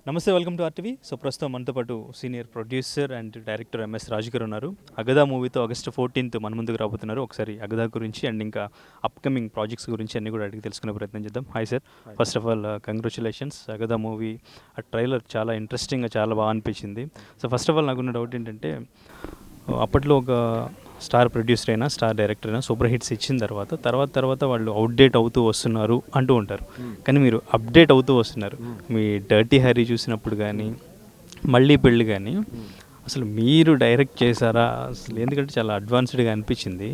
నమస్తే, welcome to RTV. So ప్రస్తుతం మనతో పాటు senior producer and director MS Raju గారు ఉన్నారు. అగదా మూవీతో ఆగస్ట్ 14th మన ముందుకు రాబోతున్నారు. ఒకసారి అగదా గురించి అండ్ ఇంకా అప్కమింగ్ ప్రాజెక్ట్స్ గురించి అన్ని కూడా అడిగి తెలుసుకునే ప్రయత్నం చేద్దాం. Hi sir, first of all congratulations. అగదా మూవీ ఆ ట్రైలర్ చాలా ఇంట్రెస్టింగ్గా చాలా బాగా అనిపించింది. సో ఫస్ట్ ఆఫ్ ఆల్ నాకున్న డౌట్ ఏంటంటే, అప్పట్లో ఒక స్టార్ ప్రొడ్యూసర్ అయినా స్టార్ డైరెక్టర్ అయినా సూపర్ హిట్స్ ఇచ్చిన తర్వాత వాళ్ళు అవుట్డేట్ అవుతూ వస్తున్నారు అంటూ ఉంటారు. కానీ మీరు అప్డేట్ అవుతూ వస్తున్నారు. మీ డర్టీ హ్యారీ చూసినప్పుడు కానీ, మళ్ళీ పెళ్ళి కానీ అసలు మీరు డైరెక్ట్ చేశారా అసలు? ఎందుకంటే చాలా అడ్వాన్స్డ్గా అనిపించింది.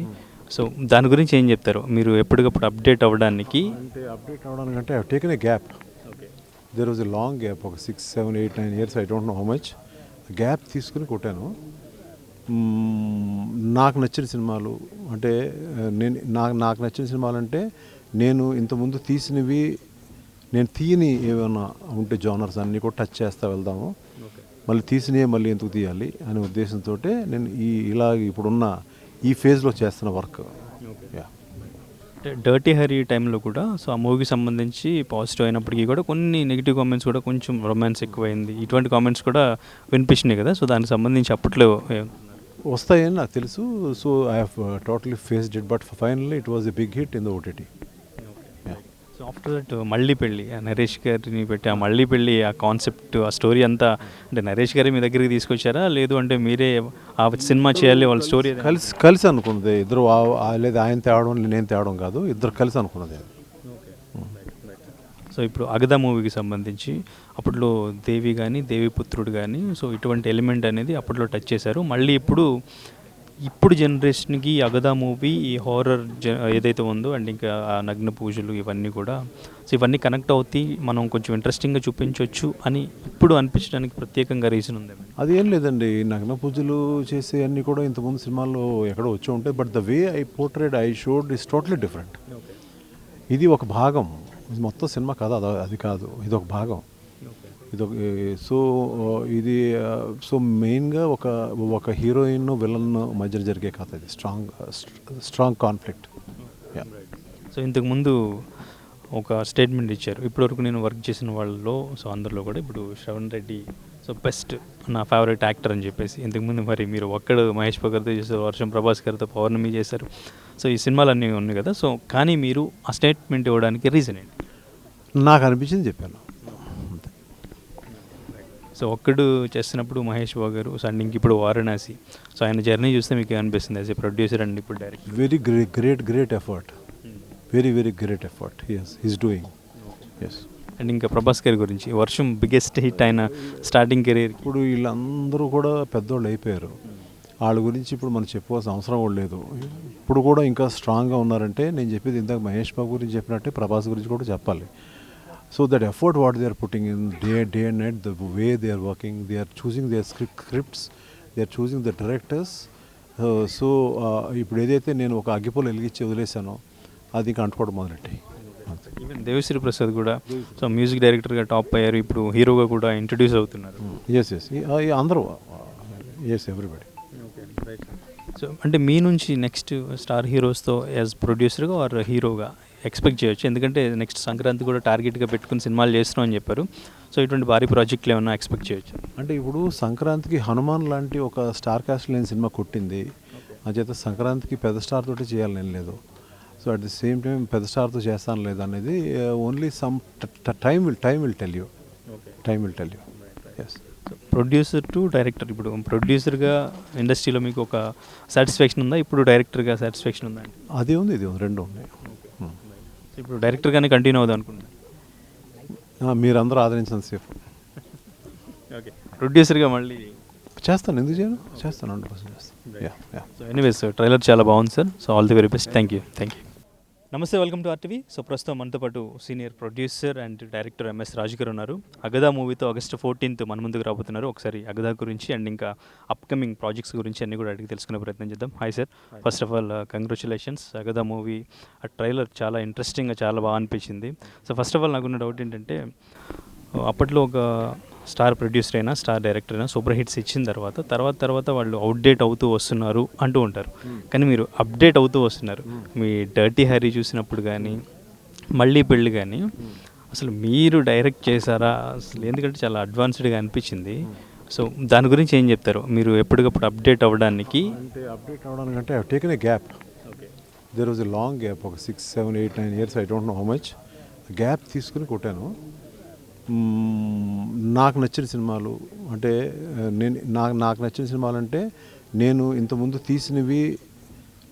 సో దాని గురించి ఏం చెప్తారు మీరు ఎప్పటికప్పుడు అప్డేట్ అవ్వడానికి? అంటే అప్డేట్ అవ్వడానికి అంటే I taken a gap. There was a long gap, ఒక 6, 7, 8, 9 years, I don't know how much gap తీసుకుని కొట్టాను. నాకు నచ్చిన సినిమాలు అంటే నాకు నచ్చిన సినిమాలు అంటే నేను ఇంతకుముందు తీసినవి, నేను తీయని ఏమైనా ఉంటే జోనర్స్ అన్నీ కూడా టచ్ చేస్తూ వెళ్దాము. మళ్ళీ తీసినవి మళ్ళీ ఎందుకు తీయాలి అనే ఉద్దేశంతో నేను ఇప్పుడున్న ఈ ఫేజ్లో చేస్తున్న వర్క్. అంటే డర్టీ హరీ టైంలో కూడా సో ఆ మూవీకి సంబంధించి పాజిటివ్ అయినప్పటికీ కూడా కొన్ని నెగిటివ్ కామెంట్స్ కూడా, కొంచెం రొమాన్స్ ఎక్కువైంది, ఇటువంటి కామెంట్స్ కూడా వినిపించినాయి కదా. సో దానికి సంబంధించి అప్పట్లో వస్తాయని నాకు తెలుసు. So I have totally faced it, but finally it was a big hit in the OTT. So after that Malli Pelli, Naresh గారిని పెట్టి ఆ మళ్ళీ పెళ్ళి ఆ కాన్సెప్ట్, ఆ స్టోరీ అంతా అంటే నరేష్ గారి మీ దగ్గరికి తీసుకొచ్చారా, లేదు అంటే మీరే ఆ సినిమా చేయాలి వాళ్ళ స్టోరీ కలిసి అనుకున్నది ఇద్దరు, లేదా ఆయన తేవడం నేను తేవడం కాదు, ఇద్దరు కలిసి అనుకున్నది. సో ఇప్పుడు అగదా మూవీకి సంబంధించి అప్పట్లో దేవి కానీ, దేవిపుత్రుడు కానీ, సో ఇటువంటి ఎలిమెంట్ అనేది అప్పట్లో టచ్ చేశారు. మళ్ళీ ఇప్పుడు జనరేషన్కి అగదా మూవీ ఈ హారర్ ఏదైతే ఉందో అండ్ ఇంకా ఆ నగ్న పూజలు ఇవన్నీ కూడా, సో ఇవన్నీ కనెక్ట్ అవుతాయి, మనం కొంచెం ఇంట్రెస్టింగ్గా చూపించవచ్చు అని ఇప్పుడు అనిపించడానికి ప్రత్యేకంగా రీజన్ ఉంది? అది ఏం లేదండి, నగ్న పూజలు చేసే అన్నీ కూడా ఇంతకుముందు సినిమాల్లో ఎక్కడో వచ్చి ఉంటాయి. But the way I portrait, I showed is totally different. ఇది ఒక భాగం, మొత్తం సినిమా కథ అది కాదు, ఇది ఒక భాగం. సో మెయిన్గా ఒక హీరోయిన్ విలన్ మధ్య జరిగే కథ. ఇది స్ట్రాంగ్ కాన్ఫ్లిక్ట్. సో ఇంతకుముందు ఒక స్టేట్మెంట్ ఇచ్చారు, ఇప్పటివరకు నేను వర్క్ చేసిన వాళ్ళలో, సో అందరిలో కూడా ఇప్పుడు శ్రవణ్ రెడ్డి సో బెస్ట్, నా ఫేవరెట్ యాక్టర్ అని చెప్పేసి. ఇంతకుముందు మరి మీరు ఒక్కడు మహేష్ బాబు గారితో చేశారు, వర్షం ప్రభాస్ గారితో పౌర్ణమి చేశారు, సో ఈ సినిమాలు అన్నీ ఉన్నాయి కదా. సో కానీ మీరు ఆ స్టేట్మెంట్ ఇవ్వడానికి రీజన్ ఏంటి? నాకు అనిపించింది చెప్పాను. సో ఒక్కడు చేస్తున్నప్పుడు మహేష్ బాబు గారు, సో అండ్ ఇంక ఇప్పుడు వారణాసి, సో ఆయన జర్నీ చూస్తే మీకు అనిపిస్తుంది యాజ్ ఏ ప్రొడ్యూసర్ అండ్ ఇప్పుడు director? Very great effort, very great effort he's doing. Yes. And ఇంకా ప్రభాస్ గారి గురించి, వర్షం బిగ్గెస్ట్ హిట్ అయిన స్టార్టింగ్ కెరీర్. ఇప్పుడు వీళ్ళందరూ కూడా పెద్దోళ్ళు అయిపోయారు, వాళ్ళ గురించి ఇప్పుడు మనం చెప్పుకోవాల్సిన అవసరం కూడా లేదు. ఇప్పుడు కూడా ఇంకా స్ట్రాంగ్గా ఉన్నారంటే నేను చెప్పేది ఇందాక మహేష్ బాబు గురించి చెప్పినట్టే ప్రభాస్ గురించి కూడా చెప్పాలి. So that effort what they are putting in day and night, the way they are working, they are choosing their scripts, they are choosing the directors. ఇప్పుడు ఏదైతే నేను ఒక అగ్గిపొల వెలిగించి వదిలేసానో అది ఇంకా అంటుకోవడం మొదలెట్టి. ఈవెన్ దేవిశ్రీ ప్రసాద్ కూడా సో మ్యూజిక్ డైరెక్టర్గా టాప్ అయ్యారు, ఇప్పుడు హీరోగా కూడా ఇంట్రడ్యూస్ అవుతున్నారు. ఎస్ అందరూ, ఎస్ ఎవ్రీబడి. సో అంటే మీ నుంచి నెక్స్ట్ స్టార్ హీరోస్తో యాజ్ ప్రొడ్యూసర్గా ఆర్ హీరోగా ఎక్స్పెక్ట్ చేయొచ్చు? ఎందుకంటే నెక్స్ట్ సంక్రాంతి కూడా టార్గెట్గా పెట్టుకుని సినిమాలు చేస్తున్నాం అని చెప్పారు. సో ఇటువంటి భారీ ప్రాజెక్టులు ఏమైనా ఎక్స్పెక్ట్ చేయొచ్చు? అంటే ఇప్పుడు సంక్రాంతికి హనుమాన్ లాంటి ఒక స్టార్ కాస్ట్ లేని సినిమా కొట్టింది, అంచేత సంక్రాంతికి పెద్ద స్టార్ తోటి చేయాలని లేదు. So at the same time పెద్ద స్టార్తో చేస్తాను లేదు అనేది only some time will tell you. Yes. Producer to director, ఇప్పుడు ప్రొడ్యూసర్గా ఇండస్ట్రీలో మీకు ఒక సాటిస్ఫాక్షన్ ఉందా, ఇప్పుడు డైరెక్టర్గా సాటిస్ఫాక్షన్ ఉందా? అది ఉంది, ఇది ఉంది, రెండు ఉన్నాయి. ఇప్పుడు డైరెక్టర్గానే కంటిన్యూ అవుదాం అనుకుంటున్నాను. మీరందరూ ఆదరించిన సేఫ్. ఓకే, ప్రొడ్యూసర్గా మళ్ళీ చేస్తాను, ఎందుకు చేయను, చేస్తాను, 100% చేస్తాను. సో ఎనీవేస్ ట్రైలర్ చాలా బాగుంది sir. So all the very best. Thank you. నమస్తే, వెల్కమ్ టు ఆర్టీవీ. సో ప్రస్తుతం మనతో పాటు senior producer and director MS Raju గారు ఉన్నారు. అగదా మూవీతో ఆగస్ట్ 14th మన ముందుకు రాబోతున్నారు. ఒకసారి అగదా గురించి అండ్ ఇంకా అప్కమింగ్ ప్రాజెక్ట్స్ గురించి అన్ని కూడా అడిగి తెలుసుకునే ప్రయత్నం చేద్దాం. Hi sir, first of all congratulations. అగదా మూవీ ఆ ట్రైలర్ చాలా ఇంట్రెస్టింగ్గా చాలా బాగా అనిపించింది. సో ఫస్ట్ ఆఫ్ ఆల్ నాకున్న డౌట్ ఏంటంటే, అప్పట్లో ఒక స్టార్ ప్రొడ్యూసర్ అయినా స్టార్ డైరెక్టర్ అయినా సూపర్ హిట్స్ ఇచ్చిన తర్వాత వాళ్ళు అవుట్డేట్ అవుతూ వస్తున్నారు అంటూ ఉంటారు. కానీ మీరు అప్డేట్ అవుతూ వస్తున్నారు. మీ డర్టీ హ్యారీ చూసినప్పుడు కానీ, మళ్ళీ పెళ్ళి కానీ అసలు మీరు డైరెక్ట్ చేశారా అసలు? ఎందుకంటే చాలా అడ్వాన్స్డ్గా అనిపించింది. సో దాని గురించి ఏం చెప్తారు మీరు ఎప్పటికప్పుడు అప్డేట్ అవ్వడానికి? అంటే అప్డేట్ అవ్వడానికి అంటే I taken a gap. There was a long gap, ఒక 6, 7, 8, 9 years, I don't know how much gap తీసుకుని కొట్టాను. నాకు నచ్చిన సినిమాలు అంటే నాకు నచ్చిన సినిమాలు అంటే నేను ఇంతకుముందు తీసినవి,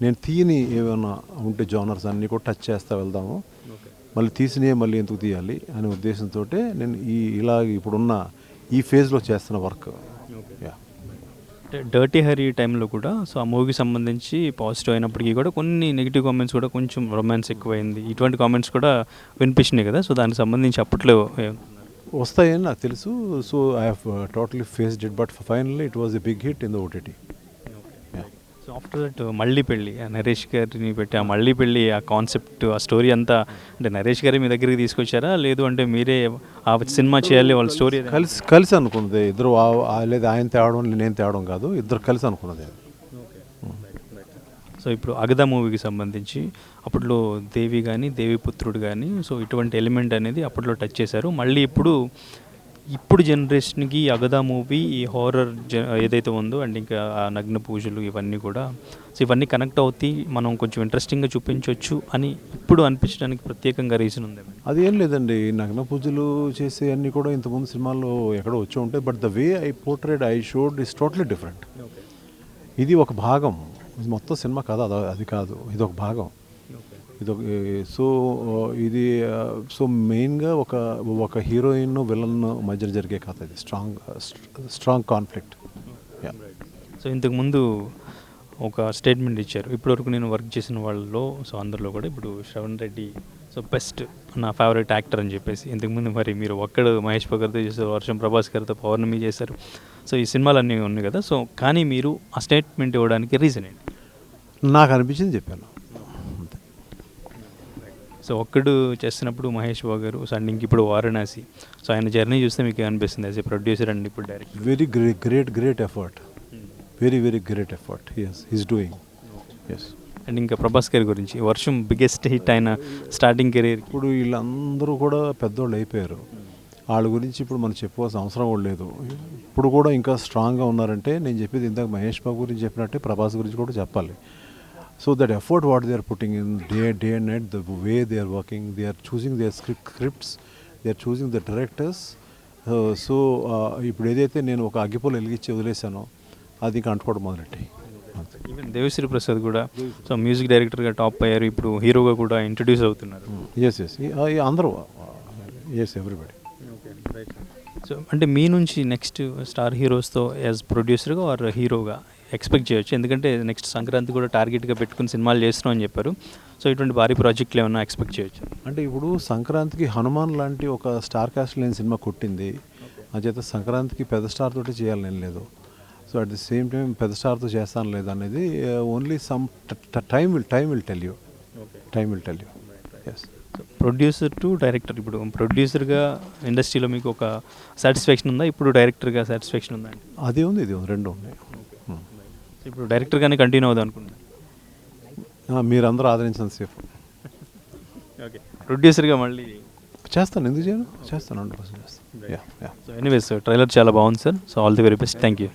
నేను తీయని ఏమైనా ఉంటే జోనర్స్ అన్నీ కూడా టచ్ చేస్తూ వెళ్దాము. మళ్ళీ తీసినవి మళ్ళీ ఎందుకు తీయాలి అనే ఉద్దేశంతో నేను ఇలా ఇప్పుడున్న ఈ ఫేజ్లో చేస్తున్న వర్క్. యా, అంటే డర్టీ హరి టైంలో కూడా సో ఆ మూవీకి సంబంధించి పాజిటివ్ అయినప్పటికీ కూడా కొన్ని నెగిటివ్ కామెంట్స్ కూడా, కొంచెం రొమాన్స్ ఎక్కువైంది, ఇటువంటి కామెంట్స్ కూడా వినిపించినాయి కదా. సో దానికి సంబంధించి అప్పట్లో వస్తాయని నాకు తెలుసు. So I have totally faced it, but finally it was a big hit in the OTT. So after that Malli Pelli, Naresh గారిని పెట్టి ఆ మళ్ళీ పెళ్ళి, ఆ కాన్సెప్ట్, ఆ స్టోరీ అంతా అంటే నరేష్ గారి మీ దగ్గరికి తీసుకొచ్చారా, లేదు అంటే మీరే ఆ సినిమా చేయాలి వాళ్ళ స్టోరీ? కలిసి అనుకున్నది ఇద్దరు, లేదా ఆయన తేవడం నేను తేవడం కాదు, ఇద్దరు కలిసి అనుకున్నది. సో ఇప్పుడు అగదా మూవీకి సంబంధించి అప్పట్లో దేవి కానీ, దేవిపుత్రుడు కానీ, సో ఇటువంటి ఎలిమెంట్ అనేది అప్పట్లో టచ్ చేశారు. మళ్ళీ ఇప్పుడు జనరేషన్కి అగదా మూవీ ఈ హారర్ ఏదైతే ఉందో అండ్ ఇంకా ఆ నగ్న పూజలు ఇవన్నీ కూడా, సో ఇవన్నీ కనెక్ట్ అవుతాయి, మనం కొంచెం ఇంట్రెస్టింగ్గా చూపించవచ్చు అని ఇప్పుడు అనిపించడానికి ప్రత్యేకంగా రీజన్ ఉంది? అది ఏం లేదండి, నగ్న పూజలు చేసే అన్నీ కూడా ఇంతకుముందు సినిమాల్లో ఎక్కడో వచ్చి ఉంటాయి, but the way I portrayed, I showed is totally different. ఇది ఒక భాగం, మొత్తం సినిమా కథ అది కాదు, ఇది ఒక భాగం. సో మెయిన్గా ఒక హీరోయిన్ విలన్ మధ్య జరిగే కథ ఇది, స్ట్రాంగ్ కాన్ఫ్లిక్ట్. సో ఇంతకుముందు ఒక స్టేట్మెంట్ ఇచ్చారు, ఇప్పటివరకు నేను వర్క్ చేసిన వాళ్ళలో, సో అందరిలో కూడా ఇప్పుడు శ్రవణ్ రెడ్డి సో బెస్ట్, నా ఫేవరెట్ యాక్టర్ అని చెప్పేసి. ఇంతకుముందు మరి మీరు ఒక్కడు మహేష్ బాబు గారితో చేశారు, వర్షం ప్రభాస్ గారితో పౌర్ణమి చేశారు, సో ఈ సినిమాలు అన్నీ ఉన్నాయి కదా. సో కానీ మీరు ఆ స్టేట్మెంట్ ఇవ్వడానికి రీజన్ ఏంటి? నాకు అనిపించింది చెప్పాను. సో ఒక్కడు చేస్తున్నప్పుడు మహేష్ బాబు గారు, సో అండ్ ఇంక ఇప్పుడు వారణాసి, సో ఆయన జర్నీ చూస్తే మీకు అనిపిస్తుంది యాజ్ ఏ ప్రొడ్యూసర్ అండ్ ఇప్పుడు director? Very great effort, very great effort he's doing. Yes. And ఇంకా ప్రభాస్ గారి గురించి, వర్షం బిగ్గెస్ట్ హిట్ అయిన స్టార్టింగ్ కెరీర్. ఇప్పుడు వీళ్ళందరూ కూడా పెద్దోళ్ళు అయిపోయారు, వాళ్ళ గురించి ఇప్పుడు మనం చెప్పుకోవాల్సిన అవసరం కూడా లేదు. ఇప్పుడు కూడా ఇంకా స్ట్రాంగ్గా ఉన్నారంటే నేను చెప్పేది ఇందాక మహేష్ బాబు గురించి చెప్పినట్టే ప్రభాస్ గురించి కూడా చెప్పాలి. So that effort what they are putting in day and night, the way they are working, they are choosing their scripts, they are choosing the directors. ఇప్పుడు ఏదైతే నేను ఒక అగ్గిపొల వెలిగించి వదిలేసానో అది ఇంకా అంటుకోవడం మొదలెట్టి. ఈవెన్ దేవిశ్రీ ప్రసాద్ కూడా సో మ్యూజిక్ డైరెక్టర్గా టాప్ అయ్యారు, ఇప్పుడు హీరోగా కూడా ఇంట్రడ్యూస్ అవుతున్నారు. ఎస్ అందరూ, ఎస్ ఎవ్రీబడి. సో అంటే మీ నుంచి నెక్స్ట్ స్టార్ హీరోస్తో యాజ్ ప్రొడ్యూసర్గా ఆర్ హీరోగా ఎక్స్పెక్ట్ చేయొచ్చు, ఎందుకంటే నెక్స్ట్ సంక్రాంతి కూడా టార్గెట్గా పెట్టుకుని సినిమాలు చేస్తున్నాం అని చెప్పారు. సో ఇటువంటి భారీ ప్రాజెక్టులు ఏమైనా ఎక్స్పెక్ట్ చేయొచ్చు? అంటే ఇప్పుడు సంక్రాంతికి హనుమాన్ లాంటి ఒక స్టార్ కాస్ట్ లేని సినిమా కొట్టింది, అంచేత సంక్రాంతికి పెద్ద స్టార్ తోటి చేయాలని లేదు. So at the same time పెద్ద స్టార్తో చేస్తాను లేదు అనేది only some time will tell you. Yes. Producer to director, ఇప్పుడు ప్రొడ్యూసర్గా ఇండస్ట్రీలో మీకు ఒక సాటిస్ఫాక్షన్ ఉందా, ఇప్పుడు డైరెక్టర్గా సాటిస్ఫాక్షన్ ఉందా? అది ఉంది, ఇది ఉంది, రెండు ఉన్నాయి. ఇప్పుడు డైరెక్టర్గానే కంటిన్యూ అవుదాం అనుకుంటున్నాను. మీరందరూ ఆదరించిన సేఫ్. ఓకే, ప్రొడ్యూసర్గా మళ్ళీ చేస్తాను, ఎందుకు చేయను, చేస్తాను, 100% చేస్తాను. సో ఎనీవేస్ ట్రైలర్ చాలా బాగుంది sir. So all the very best. Thank you.